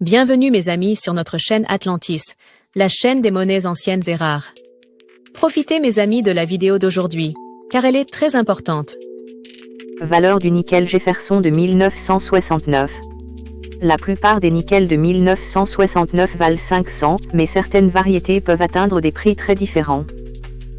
Bienvenue mes amis sur notre chaîne Atlantis, la chaîne des monnaies anciennes et rares. Profitez mes amis de la vidéo d'aujourd'hui, car elle est très importante. Valeur du nickel Jefferson de 1969. La plupart des nickels de 1969 valent 500, mais certaines variétés peuvent atteindre des prix très différents.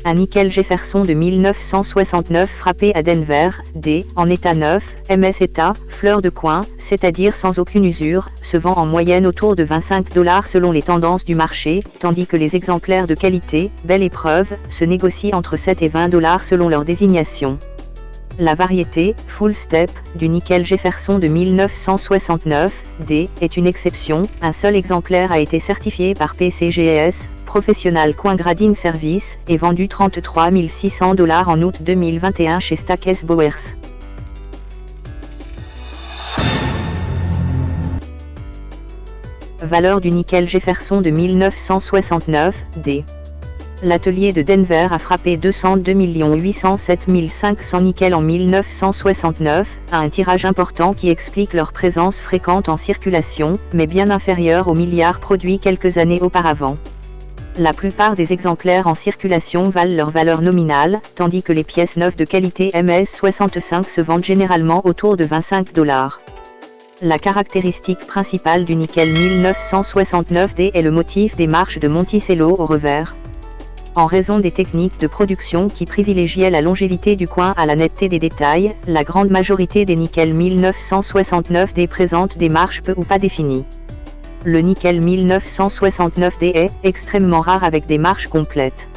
Un nickel Jefferson de 1969 frappé à Denver, D, en état neuf, MS état, fleur de coin, c'est-à-dire sans aucune usure, se vend en moyenne autour de 25 $ selon les tendances du marché, tandis que les exemplaires de qualité, belle épreuve, se négocient entre 7 et 20 $ selon leur désignation. La variété, Full Step, du nickel Jefferson de 1969, D, est une exception. Un seul exemplaire a été certifié par PCGS, Professional Coin Grading Service, et vendu 33 600 $ en août 2021 chez Stack's Bowers. Valeur du nickel Jefferson de 1969, D. L'atelier de Denver a frappé 202 807 500 nickel en 1969, à un tirage important qui explique leur présence fréquente en circulation, mais bien inférieure aux milliards produits quelques années auparavant. La plupart des exemplaires en circulation valent leur valeur nominale, tandis que les pièces neuves de qualité MS65 se vendent généralement autour de 25 $. La caractéristique principale du nickel 1969D est le motif des marches de Monticello au revers. En raison des techniques de production qui privilégiaient la longévité du coin à la netteté des détails, la grande majorité des nickels 1969D présentent des marches peu ou pas définies. Le nickel 1969D est extrêmement rare avec des marches complètes.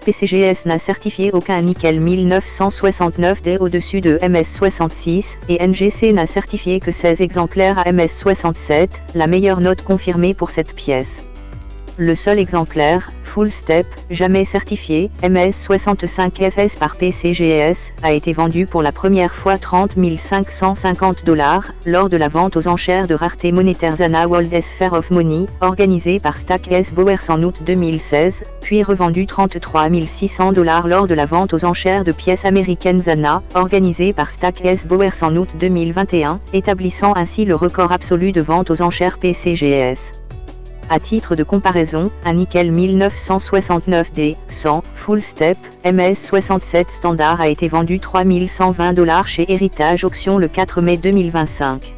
PCGS n'a certifié aucun nickel 1969D au-dessus de MS66, et NGC n'a certifié que 16 exemplaires à MS67, la meilleure note confirmée pour cette pièce. Le seul exemplaire, Full Step, jamais certifié, MS65FS par PCGS, a été vendu pour la première fois 30 550 $, lors de la vente aux enchères de rareté monétaire Zana World's Fair of Money, organisée par Stack's Bowers en août 2016, puis revendu 33 600 $ lors de la vente aux enchères de pièces américaines Zana, organisée par Stack's Bowers en août 2021, établissant ainsi le record absolu de vente aux enchères PCGS. À titre de comparaison, un nickel 1969D, 100, Full Step, MS67 standard a été vendu 3 120 $ chez Héritage Auction le 4 mai 2025.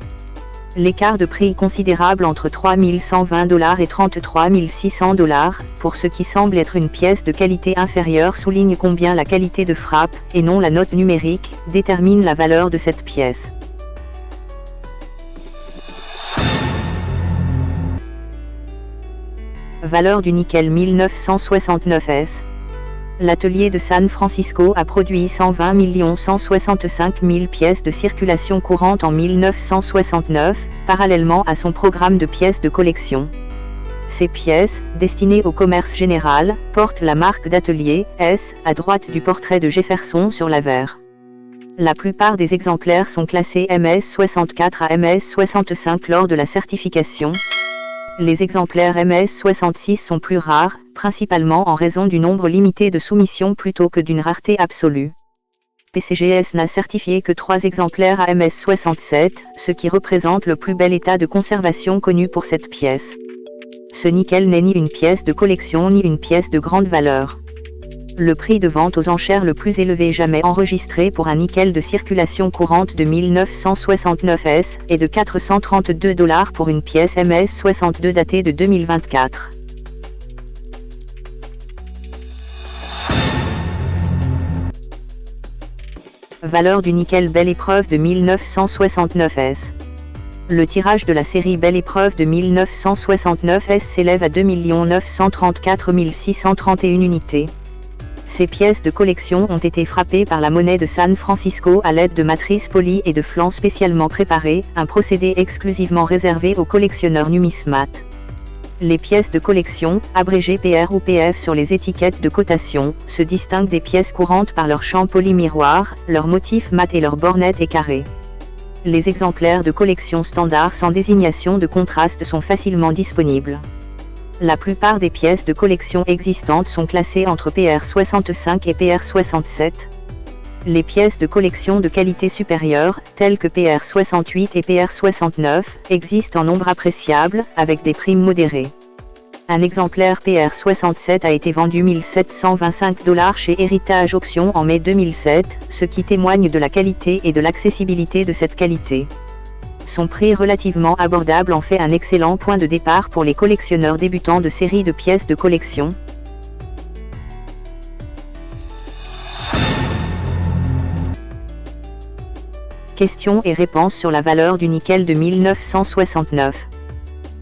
L'écart de prix considérable entre 3 120 $ et 33 600 $, pour ce qui semble être une pièce de qualité inférieure souligne combien la qualité de frappe, et non la note numérique, détermine la valeur de cette pièce. Valeur du nickel 1969S. L'atelier de San Francisco a produit 120 165 000 pièces de circulation courante en 1969, parallèlement à son programme de pièces de collection. Ces pièces, destinées au commerce général, portent la marque d'atelier S, à droite du portrait de Jefferson sur l'avers. La plupart des exemplaires sont classés MS64 à MS65 lors de la certification. Les exemplaires MS66 sont plus rares, principalement en raison du nombre limité de soumissions plutôt que d'une rareté absolue. PCGS n'a certifié que 3 exemplaires à MS67, ce qui représente le plus bel état de conservation connu pour cette pièce. Ce nickel n'est ni une pièce de collection ni une pièce de grande valeur. Le prix de vente aux enchères le plus élevé jamais enregistré pour un nickel de circulation courante de 1969S est de 432 $ pour une pièce MS62 datée de 2024. Valeur du nickel Belle Épreuve de 1969S. Le tirage de la série Belle Épreuve de 1969S s'élève à 2 934 631 unités. Ces pièces de collection ont été frappées par la monnaie de San Francisco à l'aide de matrices polies et de flancs spécialement préparés, un procédé exclusivement réservé aux collectionneurs numismates. Les pièces de collection, abrégées PR ou PF sur les étiquettes de cotation, se distinguent des pièces courantes par leur champ poli-miroir, leur motif mat et leur bornette et carré. Les exemplaires de collection standard sans désignation de contraste sont facilement disponibles. La plupart des pièces de collection existantes sont classées entre PR65 et PR67. Les pièces de collection de qualité supérieure, telles que PR68 et PR69, existent en nombre appréciable, avec des primes modérées. Un exemplaire PR67 a été vendu 1 725 $ chez Héritage Auction en mai 2007, ce qui témoigne de la qualité et de l'accessibilité de cette qualité. Son prix relativement abordable en fait un excellent point de départ pour les collectionneurs débutants de séries de pièces de collection. Questions et réponses sur la valeur du nickel de 1969.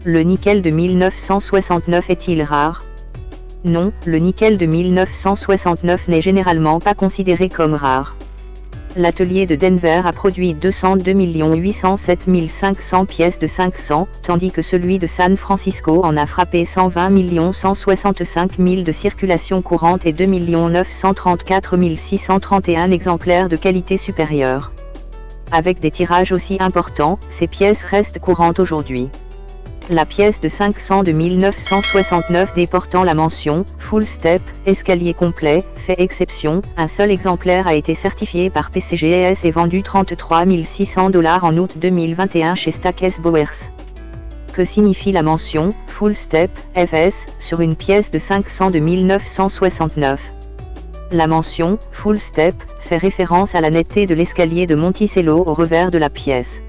Le nickel de 1969 est-il rare? Non, le nickel de 1969 n'est généralement pas considéré comme rare. L'atelier de Denver a produit 202 807 500 pièces de 500, tandis que celui de San Francisco en a frappé 120 165 000 de circulation courante et 2 934 631 exemplaires de qualité supérieure. Avec des tirages aussi importants, ces pièces restent courantes aujourd'hui. La pièce de 500 de 1969 déportant la mention « Full Step, escalier complet » fait exception, un seul exemplaire a été certifié par PCGS et vendu 33 600 $ en août 2021 chez Stackes Bowers. Que signifie la mention « Full Step, FS » sur une pièce de 500 de 1969 ? La mention « Full Step » fait référence à la netteté de l'escalier de Monticello au revers de la pièce.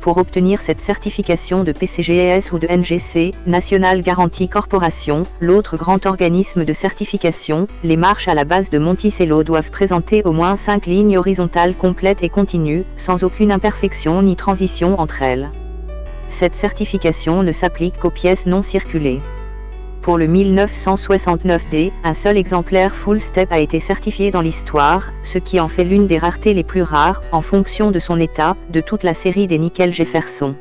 Pour obtenir cette certification de PCGS ou de NGC, National Guarantee Corporation, l'autre grand organisme de certification, les marches à la base de Monticello doivent présenter au moins 5 lignes horizontales complètes et continues, sans aucune imperfection ni transition entre elles. Cette certification ne s'applique qu'aux pièces non circulées. Pour le 1969D, un seul exemplaire Full Step a été certifié dans l'histoire, ce qui en fait l'une des raretés les plus rares, en fonction de son état, de toute la série des Nickel Jefferson.